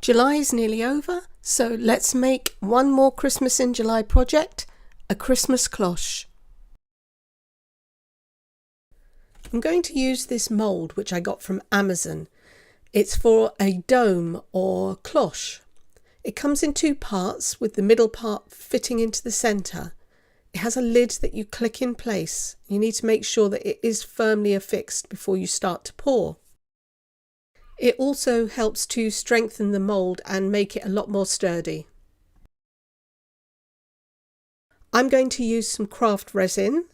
July is nearly over, so let's make one more Christmas in July project, a Christmas cloche. I'm going to use this mould which I got from Amazon. It's for a dome or cloche. It comes in two parts with the middle part fitting into the centre. It has a lid that you click in place. You need to make sure that it is firmly affixed before you start to pour. It also helps to strengthen the mould and make it a lot more sturdy. I'm going to use some craft resin.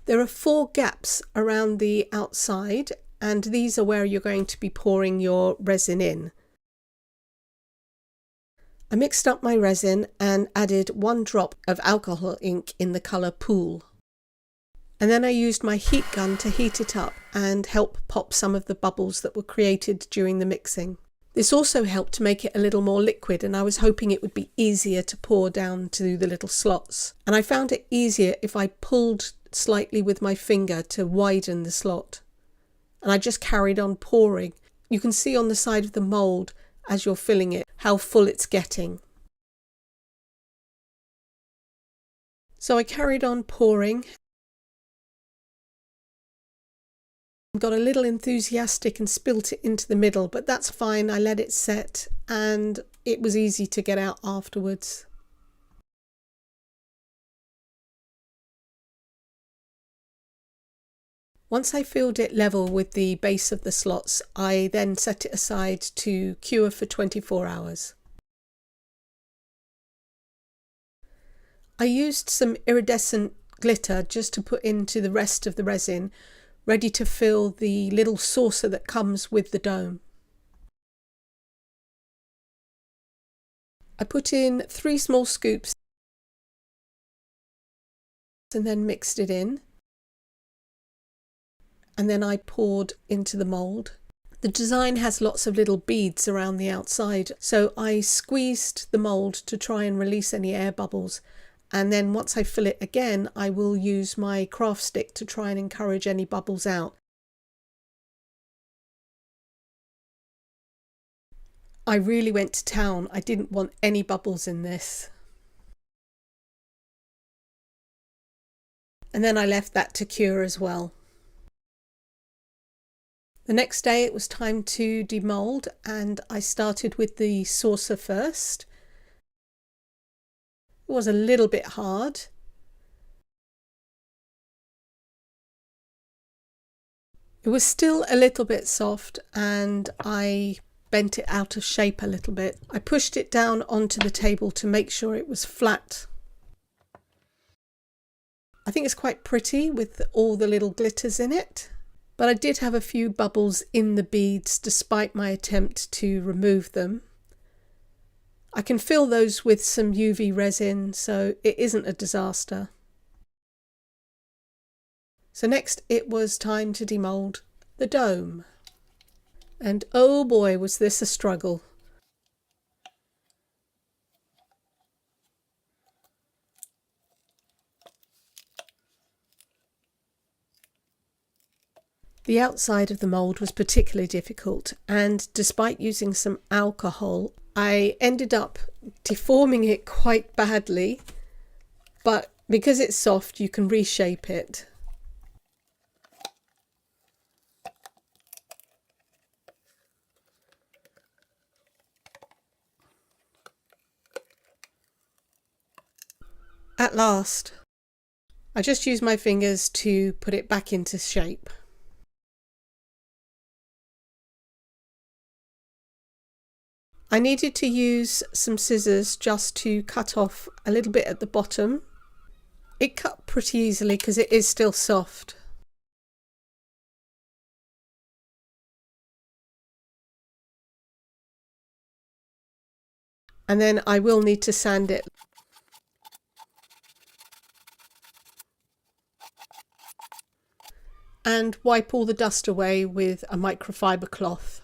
There are 4 gaps around the outside, and these are where you're going to be pouring your resin in. I mixed up my resin and added 1 drop of alcohol ink in the colour Pool. And then I used my heat gun to heat it up and help pop some of the bubbles that were created during the mixing. This also helped to make it a little more liquid, and I was hoping it would be easier to pour down to the little slots. And I found it easier if I pulled slightly with my finger to widen the slot. And I just carried on pouring. You can see on the side of the mould as you're filling it how full it's getting. So I carried on pouring. Got a little enthusiastic and spilt it into the middle, but that's fine. I let it set and it was easy to get out afterwards. Once I filled it level with the base of the slots, I then set it aside to cure for 24 hours. I used some iridescent glitter just to put into the rest of the resin, ready to fill the little saucer that comes with the dome. I put in 3 small scoops and then mixed it in. And then I poured into the mould. The design has lots of little beads around the outside, so I squeezed the mould to try and release any air bubbles. And then once I fill it again, I will use my craft stick to try and encourage any bubbles out. I really went to town. I didn't want any bubbles in this. And then I left that to cure as well. The next day it was time to demold, and I started with the saucer first. It was a little bit hard. It was still a little bit soft, and I bent it out of shape a little bit. I pushed it down onto the table to make sure it was flat. I think it's quite pretty with all the little glitters in it, but I did have a few bubbles in the beads despite my attempt to remove them. I can fill those with some UV resin, so it isn't a disaster. So next it was time to demold the dome. And oh boy, was this a struggle. The outside of the mould was particularly difficult, and despite using some alcohol, I ended up deforming it quite badly, but because it's soft you can reshape it. At last, I just used my fingers to put it back into shape. I needed to use some scissors just to cut off a little bit at the bottom. It cut pretty easily because it is still soft. And then I will need to sand it. And wipe all the dust away with a microfiber cloth.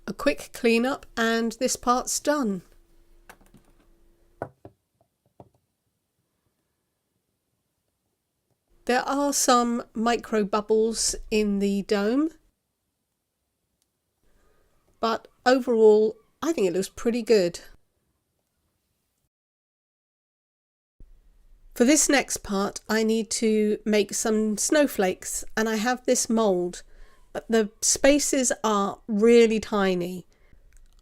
A quick cleanup and this part's done. There are some micro bubbles in the dome. but overall I think it looks pretty good. For this next part I need to make some snowflakes, and I have this mould, but the spaces are really tiny.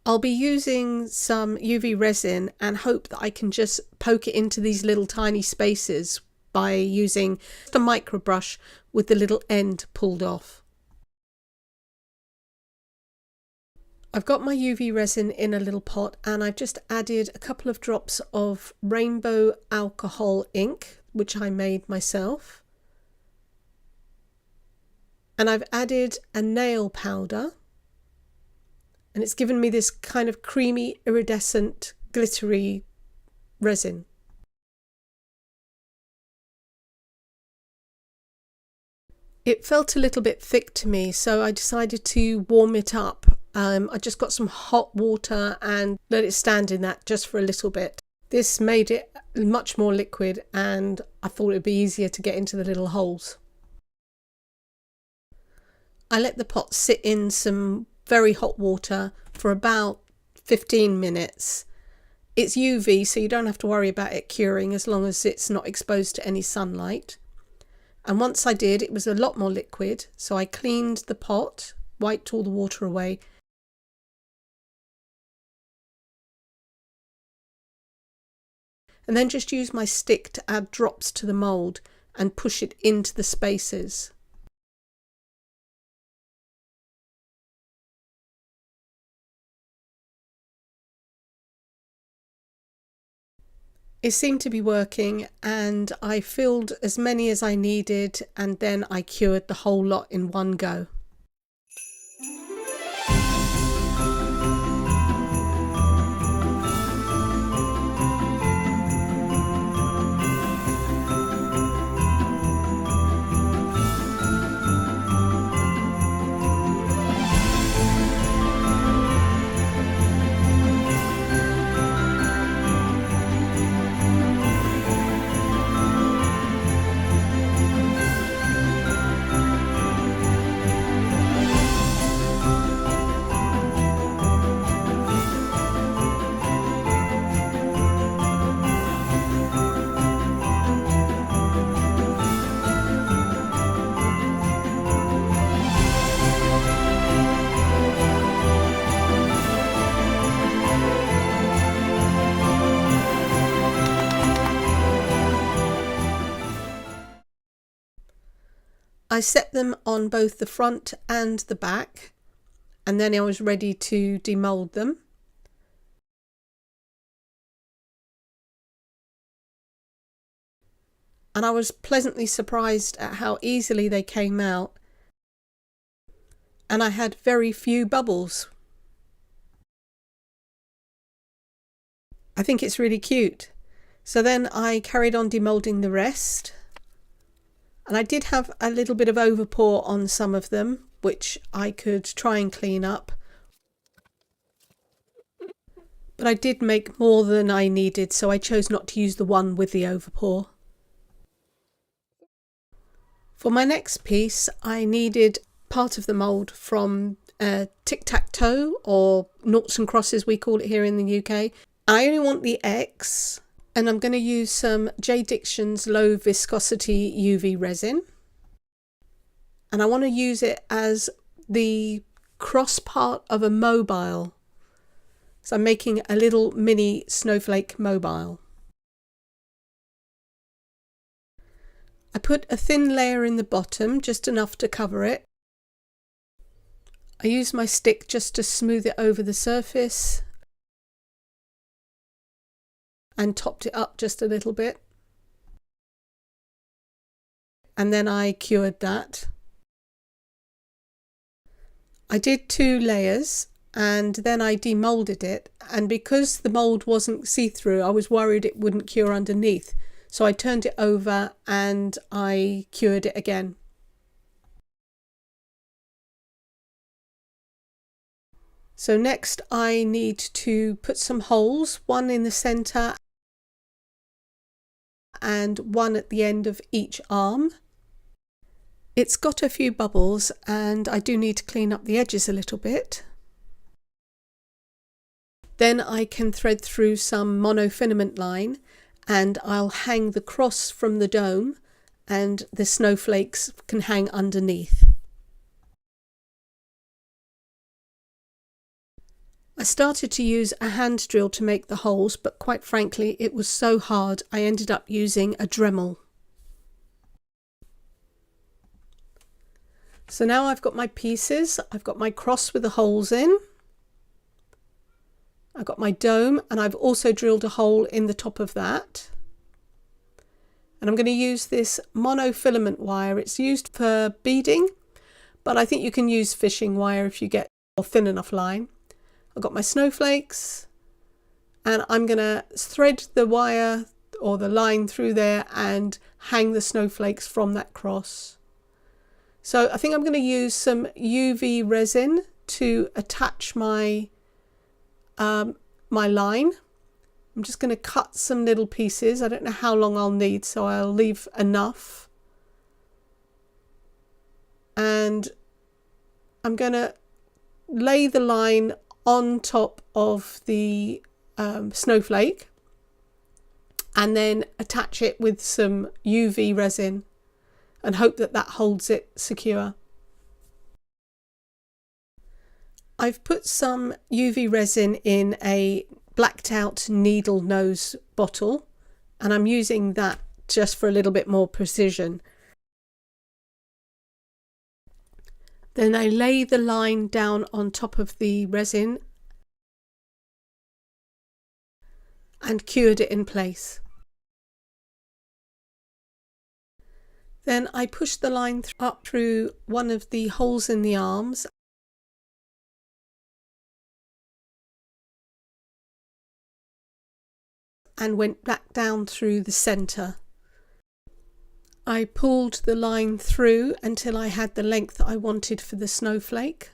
I'll be using some UV resin and hope that I can just poke it into these little tiny spaces by using a micro brush with the little end pulled off. I've got my UV resin in a little pot, and I've just added a couple of drops of rainbow alcohol ink, which I made myself. And I've added a nail powder, and it's given me this kind of creamy, iridescent, glittery resin. It felt a little bit thick to me, so I decided to warm it up. I just got some hot water and let it stand in that just for a little bit. This made it much more liquid, and I thought it would be easier to get into the little holes. I let the pot sit in some very hot water for about 15 minutes. It's UV, so you don't have to worry about it curing as long as it's not exposed to any sunlight. And once I did, it was a lot more liquid, so I cleaned the pot, wiped all the water away, and then just used my stick to add drops to the mould and push it into the spaces. It seemed to be working, and I filled as many as I needed, and then I cured the whole lot in one go. I set them on both the front and the back, and then I was ready to demold them. And I was pleasantly surprised at how easily they came out, and I had very few bubbles. I think it's really cute. So then I carried on demolding the rest. And I did have a little bit of overpour on some of them, which I could try and clean up. But I did make more than I needed, so I chose not to use the one with the overpour. For my next piece, I needed part of the mould from tic-tac-toe, or noughts and crosses we call it here in the UK. I only want the X. And I'm going to use some J. Dixon's low viscosity UV resin. And I want to use it as the cross part of a mobile. So I'm making a little mini snowflake mobile. I put a thin layer in the bottom, just enough to cover it. I use my stick just to smooth it over the surface, and topped it up just a little bit. And then I cured that. I did 2 layers, and then I demolded it, and because the mould wasn't see-through, I was worried it wouldn't cure underneath, so I turned it over and I cured it again. So next I need to put some holes, one in the centre and one at the end of each arm. It's got a few bubbles, and I do need to clean up the edges a little bit. Then I can thread through some monofilament line, and I'll hang the cross from the dome, and the snowflakes can hang underneath. I started to use a hand drill to make the holes, but quite frankly it was so hard I ended up using a Dremel. So now I've got my pieces. I've got my cross with the holes in, I've got my dome, and I've also drilled a hole in the top of that. And I'm going to use this monofilament wire. It's used for beading, but I think you can use fishing wire if you get a thin enough line. I've got my snowflakes, and I'm going to thread the wire or the line through there and hang the snowflakes from that cross. So I think I'm going to use some UV resin to attach my my line. I'm just going to cut some little pieces. I don't know how long I'll need, so I'll leave enough. And I'm going to lay the line on top of the snowflake and then attach it with some UV resin and hope that that holds it secure. I've put some UV resin in a blacked out needle nose bottle, and I'm using that just for a little bit more precision. Then I lay the line down on top of the resin and cured it in place. Then I pushed the line up through one of the holes in the arms and went back down through the centre. I pulled the line through until I had the length that I wanted for the snowflake.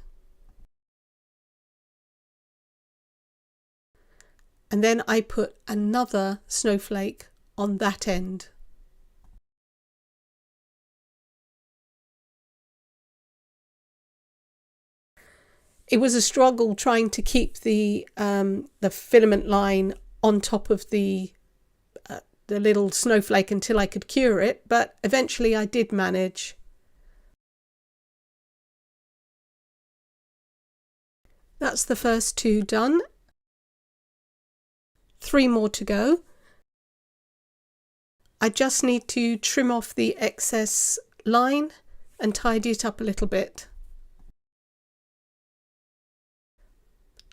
And then I put another snowflake on that end. It was a struggle trying to keep the filament line on top of the little snowflake until I could cure it, but eventually I did manage. That's the first two done. 3 more to go. I just need to trim off the excess line and tidy it up a little bit.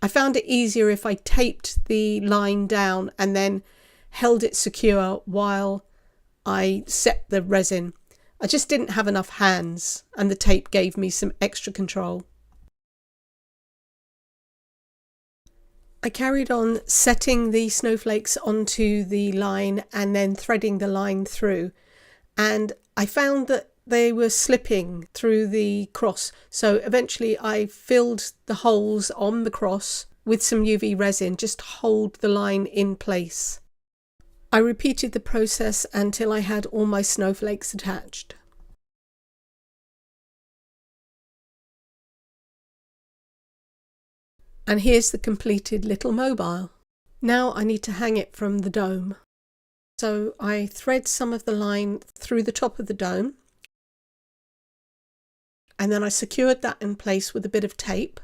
I found it easier if I taped the line down and then held it secure while I set the resin. I just didn't have enough hands, and the tape gave me some extra control. I carried on setting the snowflakes onto the line and then threading the line through, and I found that they were slipping through the cross, so eventually I filled the holes on the cross with some UV resin just to hold the line in place. I repeated the process until I had all my snowflakes attached. And here's the completed little mobile. Now I need to hang it from the dome. So I thread some of the line through the top of the dome, and then I secured that in place with a bit of tape.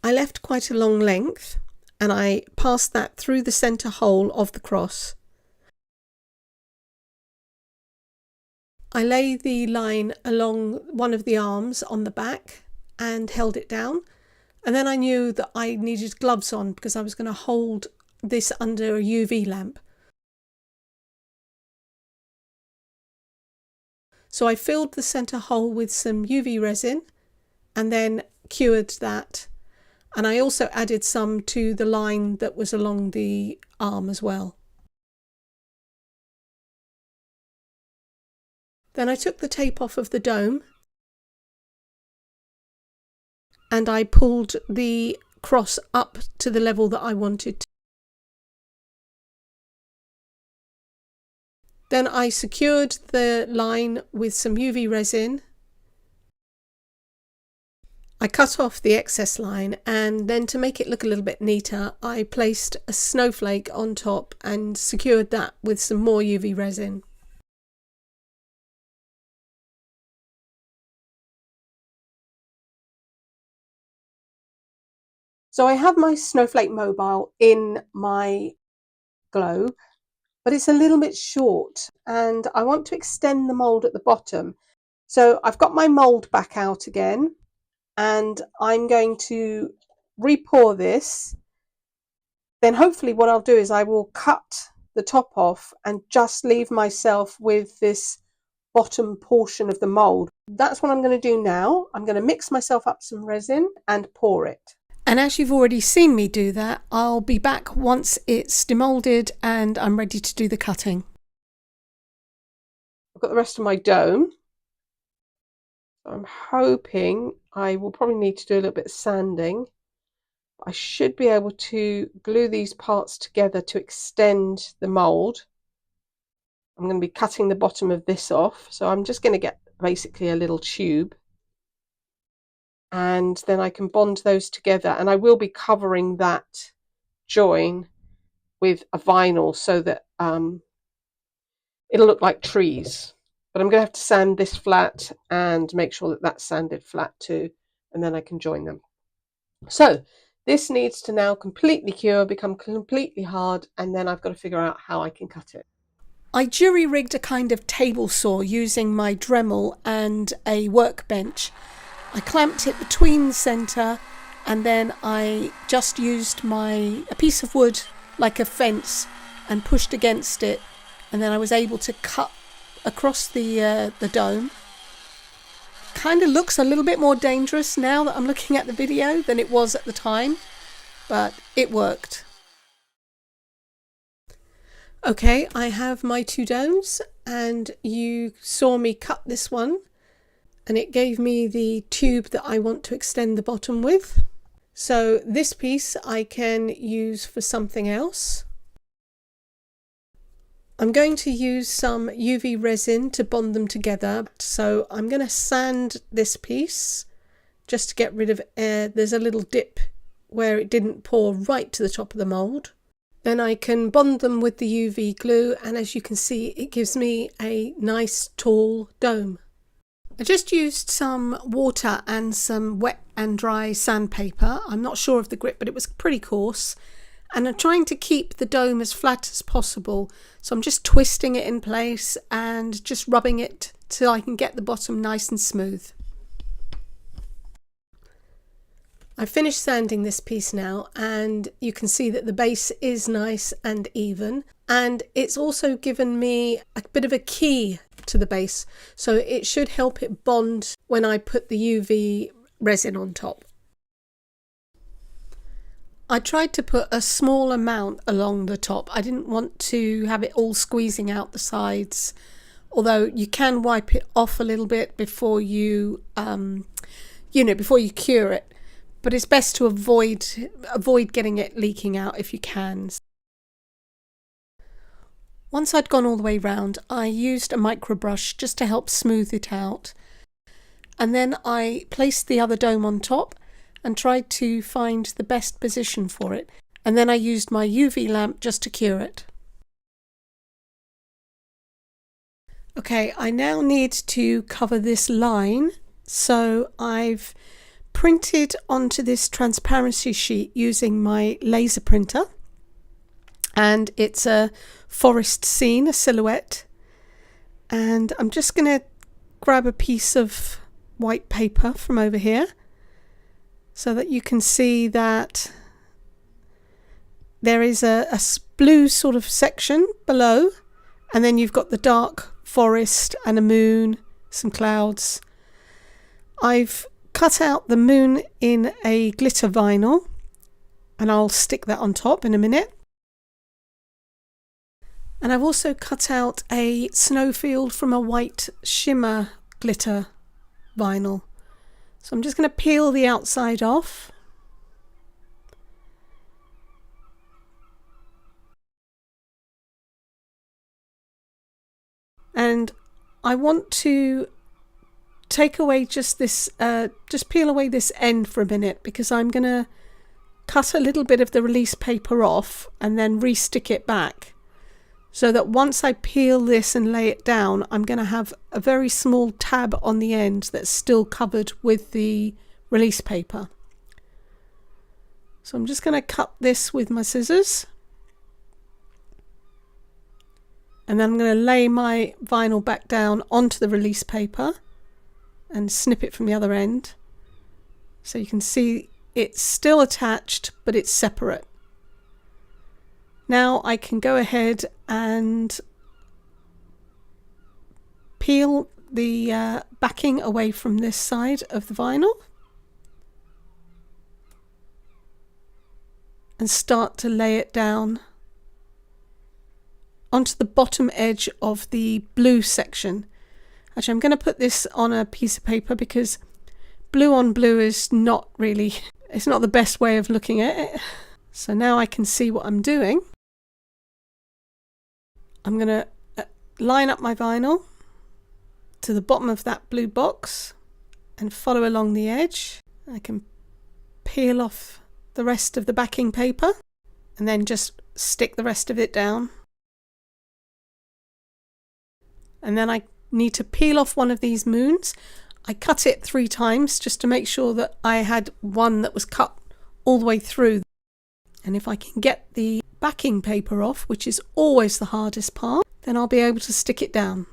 I left quite a long length, and I passed that through the centre hole of the cross. I lay the line along one of the arms on the back and held it down, and then I knew that I needed gloves on because I was going to hold this under a UV lamp. So I filled the centre hole with some UV resin and then cured that. And I also added some to the line that was along the arm as well. Then I took the tape off of the dome and I pulled the cross up to the level that I wanted to. Then I secured the line with some UV resin. I cut off the excess line, and then to make it look a little bit neater, I placed a snowflake on top and secured that with some more UV resin. So I have my snowflake mobile in my globe, but it's a little bit short and I want to extend the mould at the bottom. So I've got my mould back out again, and I'm going to re-pour this. Then hopefully what I'll do is I will cut the top off and just leave myself with this bottom portion of the mould. That's what I'm going to do now. I'm going to mix myself up some resin and pour it. And as you've already seen me do that, I'll be back once it's demolded and I'm ready to do the cutting. I've got the rest of my dome. I'm hoping I will probably need to do a little bit of sanding. I should be able to glue these parts together to extend the mould. I'm going to be cutting the bottom of this off, so I'm just going to get basically a little tube, and then I can bond those together, and I will be covering that join with a vinyl so that it'll look like trees. But I'm going to have to sand this flat and make sure that that's sanded flat too, and then I can join them. So this needs to now completely cure, become completely hard, and then I've got to figure out how I can cut it. I jury-rigged a kind of table saw using my Dremel and a workbench. I clamped it between the centre, and then I just used a piece of wood like a fence and pushed against it, and then I was able to cut across the dome. Kind of looks a little bit more dangerous now that I'm looking at the video than it was at the time, but it worked. Okay, I have my two domes, and you saw me cut this one, and it gave me the tube that I want to extend the bottom with. So this piece I can use for something else. I'm going to use some UV resin to bond them together, so I'm going to sand this piece just to get rid of air. There's a little dip where it didn't pour right to the top of the mould. Then I can bond them with the UV glue, and as you can see, it gives me a nice tall dome. I just used some water and some wet and dry sandpaper. I'm not sure of the grip, but it was pretty coarse. And I'm trying to keep the dome as flat as possible. So I'm just twisting it in place and just rubbing it till I can get the bottom nice and smooth. I've finished sanding this piece now, and you can see that the base is nice and even, and it's also given me a bit of a key to the base, so it should help it bond when I put the UV resin on top. I tried to put a small amount along the top. I didn't want to have it all squeezing out the sides, although you can wipe it off a little bit before you before you cure it. But it's best to avoid getting it leaking out if you can. Once I'd gone all the way round, I used a micro brush just to help smooth it out. And then I placed the other dome on top and tried to find the best position for it. And then I used my UV lamp just to cure it. Okay, I now need to cover this line. So I've printed onto this transparency sheet using my laser printer, and it's a forest scene, a silhouette, and I'm just going to grab a piece of white paper from over here so that you can see that there is a blue sort of section below, and then you've got the dark forest and a moon, some clouds. I've cut out the moon in a glitter vinyl, and I'll stick that on top in a minute. And I've also cut out a snowfield from a white shimmer glitter vinyl. So I'm just going to peel the outside off. And I want to take away just this, just peel away this end for a minute, because I'm going to cut a little bit of the release paper off and then re-stick it back, so that once I peel this and lay it down, I'm going to have a very small tab on the end that's still covered with the release paper. So I'm just going to cut this with my scissors, and then I'm going to lay my vinyl back down onto the release paper and snip it from the other end, so you can see it's still attached but it's separate. Now I can go ahead and peel the backing away from this side of the vinyl and start to lay it down onto the bottom edge of the blue section. Actually, I'm going to put this on a piece of paper because blue on blue is not really, it's not the best way of looking at it. So now I can see what I'm doing. I'm going to line up my vinyl to the bottom of that blue box and follow along the edge. I can peel off the rest of the backing paper and then just stick the rest of it down. And then I need to peel off one of these moons. I cut it 3 times just to make sure that I had one that was cut all the way through. And if I can get the backing paper off, which is always the hardest part, then I'll be able to stick it down.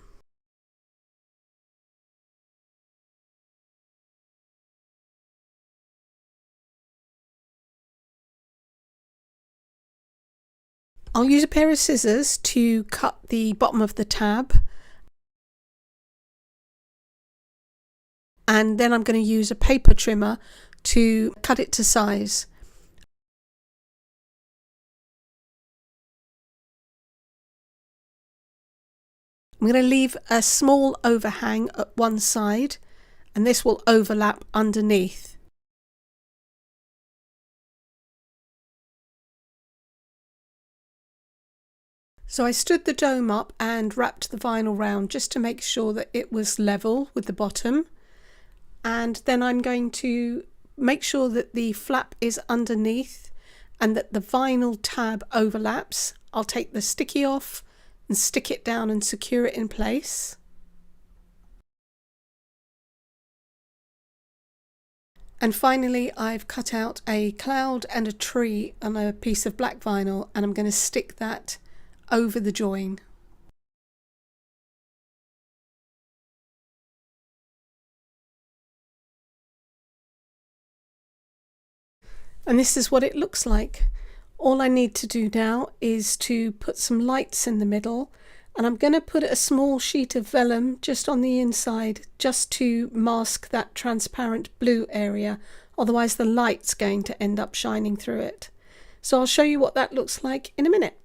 I'll use a pair of scissors to cut the bottom of the tab, and then I'm going to use a paper trimmer to cut it to size. I'm going to leave a small overhang at one side, and this will overlap underneath. So I stood the dome up and wrapped the vinyl round just to make sure that it was level with the bottom. And then I'm going to make sure that the flap is underneath and that the vinyl tab overlaps. I'll take the sticky off and stick it down and secure it in place. And finally, I've cut out a cloud and a tree on a piece of black vinyl, and I'm going to stick that over the join. And this is what it looks like. All I need to do now is to put some lights in the middle, and I'm going to put a small sheet of vellum just on the inside just to mask that transparent blue area, otherwise the light's going to end up shining through it. So I'll show you what that looks like in a minute.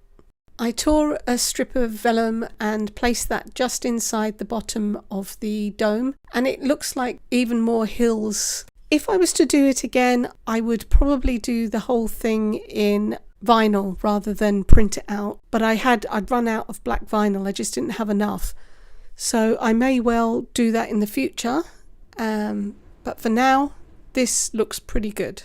I tore a strip of vellum and placed that just inside the bottom of the dome, and it looks like even more hills. If I was to do it again, I would probably do the whole thing in vinyl rather than print it out, but I'd run out of black vinyl. I just didn't have enough, so I may well do that in the future, but for now this looks pretty good.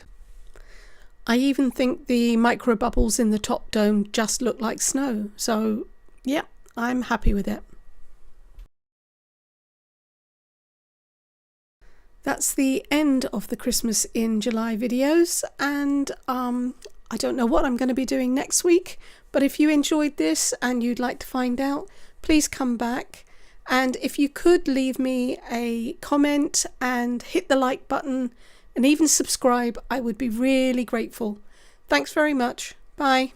I even think the micro bubbles in the top dome just look like snow, so yeah, I'm happy with it. That's the end of the Christmas in July videos, and I don't know what I'm going to be doing next week, but if you enjoyed this and you'd like to find out, please come back. And if you could leave me a comment and hit the like button and even subscribe, I would be really grateful. Thanks very much. Bye.